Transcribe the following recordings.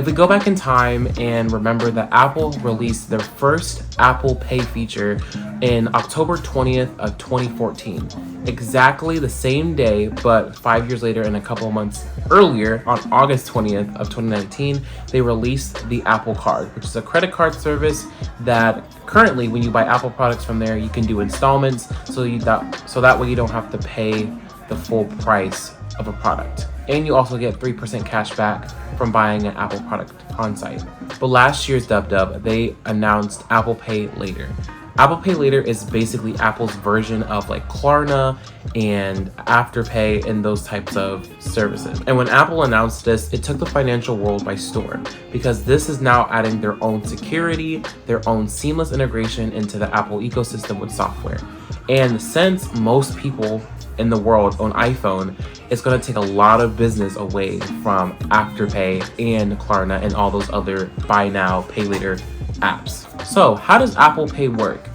If we go back in time and remember that Apple released their first Apple Pay feature in October 20th of 2014, exactly the same day, but 5 years later and a couple of months earlier, on August 20th of 2019, they released the Apple Card, which is a credit card service that currently, when you buy Apple products from there, you can do installments, so that way you don't have to pay the full price of a product. And you also get 3% cash back from buying an Apple product on site. But last year's Dub, they announced Apple Pay Later. Apple Pay Later is basically Apple's version of like Klarna and Afterpay and those types of services. And when Apple announced this, it took the financial world by storm, because this is now adding their own security, their own seamless integration into the Apple ecosystem with software. And since most people in the world own iPhone, it's going to take a lot of business away from Afterpay and Klarna and all those other buy now, pay later apps. So how does Apple Pay work?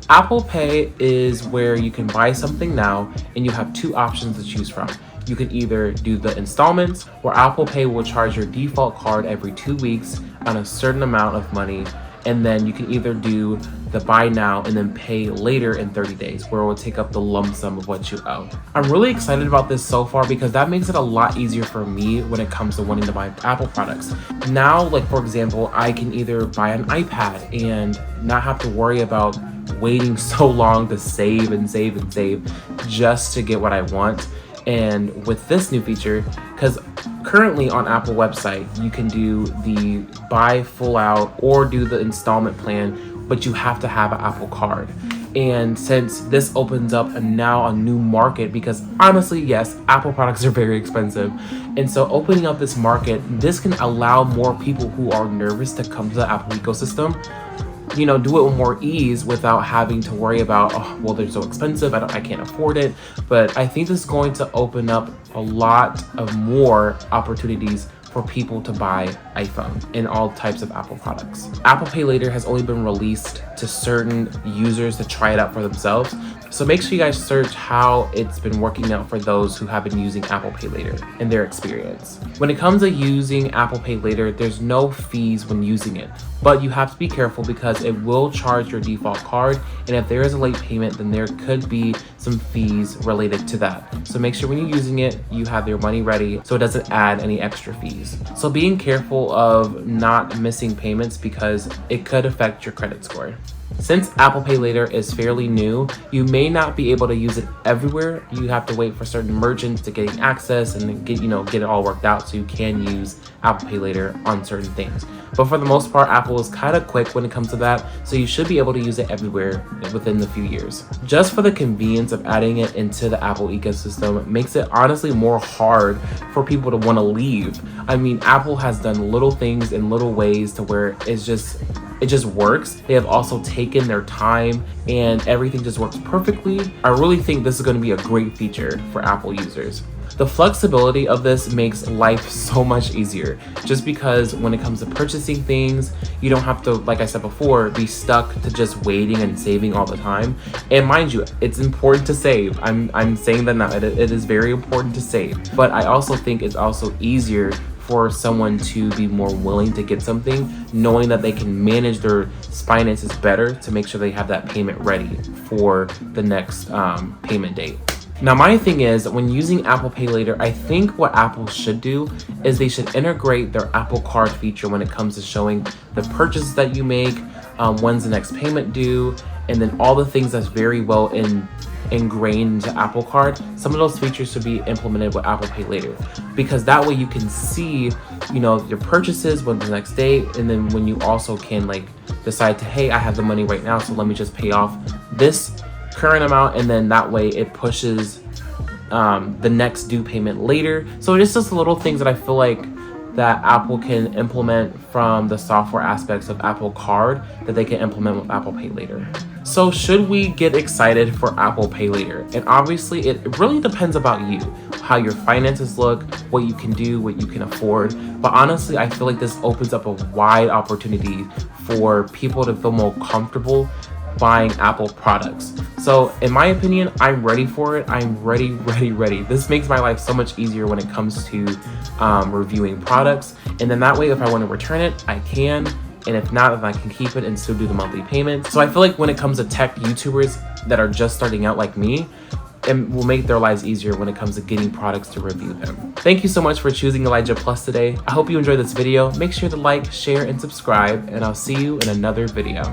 Apple Pay is where you can buy something now and you have two options to choose from. You can either do the installments, where Apple Pay will charge your default card every 2 weeks on a certain amount of money, and then you can either do the buy now and then pay later in 30 days, where it will take up the lump sum of what you owe. I'm really excited about this so far because that makes it a lot easier for me when it comes to wanting to buy Apple products. Now, like for example, I can either buy an iPad and not have to worry about waiting so long to save just to get what I want. And with this new feature, because currently on Apple website, you can do the buy full out or do the installment plan, but you have to have an Apple Card. And since this opens up now a new market, because honestly, yes, Apple products are very expensive. And so opening up this market, this can allow more people who are nervous to come to the Apple ecosystem, do it with more ease without having to worry about, oh, well, they're so expensive, I can't afford it. But I think this is going to open up a lot of more opportunities for people to buy iPhone and all types of Apple products. Apple Pay Later has only been released to certain users to try it out for themselves. So make sure you guys search how it's been working out for those who have been using Apple Pay Later and their experience. When it comes to using Apple Pay Later, there's no fees when using it, but you have to be careful because it will charge your default card. And if there is a late payment, then there could be some fees related to that. So make sure when you're using it, you have your money ready so it doesn't add any extra fees. So being careful of not missing payments because it could affect your credit score. Since Apple Pay Later is fairly new, you may not be able to use it everywhere. You have to wait for certain merchants to gain access and get it all worked out so you can use Apple Pay Later on certain things. But for the most part, Apple is kind of quick when it comes to that, so you should be able to use it everywhere within the few years. Just for the convenience of adding it into the Apple ecosystem makes it honestly more hard for people to want to leave. I mean, Apple has done little things in little ways to where it just works. They have also taken their time and everything just works perfectly. I really think this is going to be a great feature for Apple users. The flexibility of this makes life so much easier, just because when it comes to purchasing things, you don't have to, like I said before, be stuck to just waiting and saving all the time. And mind you, it's important to save. I'm saying that now, it is very important to save. But I also think it's also easier for someone to be more willing to get something, knowing that they can manage their finances better to make sure they have that payment ready for the next payment date. Now, my thing is, when using Apple Pay Later, I think what Apple should do is they should integrate their Apple Card feature when it comes to showing the purchases that you make, when's the next payment due, and then all the things that's very well ingrained into Apple Card. Some of those features should be implemented with Apple Pay Later, because that way you can see, your purchases, when the next day, and then when you also can decide to, hey, I have the money right now, so let me just pay off this current amount, and then that way it pushes the next due payment later. So it's just little things that I feel like that Apple can implement from the software aspects of Apple Card that they can implement with Apple Pay Later. So should we get excited for Apple Pay Later? And obviously it really depends about you, how your finances look, what you can do, what you can afford. But honestly, I feel like this opens up a wide opportunity for people to feel more comfortable buying Apple products. So in my opinion, I'm ready for it. I'm ready. This makes my life so much easier when it comes to reviewing products. And then that way, if I want to return it, I can. And if not, then I can keep it and still do the monthly payments. So I feel like when it comes to tech YouTubers that are just starting out like me, it will make their lives easier when it comes to getting products to review them. Thank you so much for choosing Elijah Plus today. I hope you enjoyed this video. Make sure to like, share, and subscribe, and I'll see you in another video.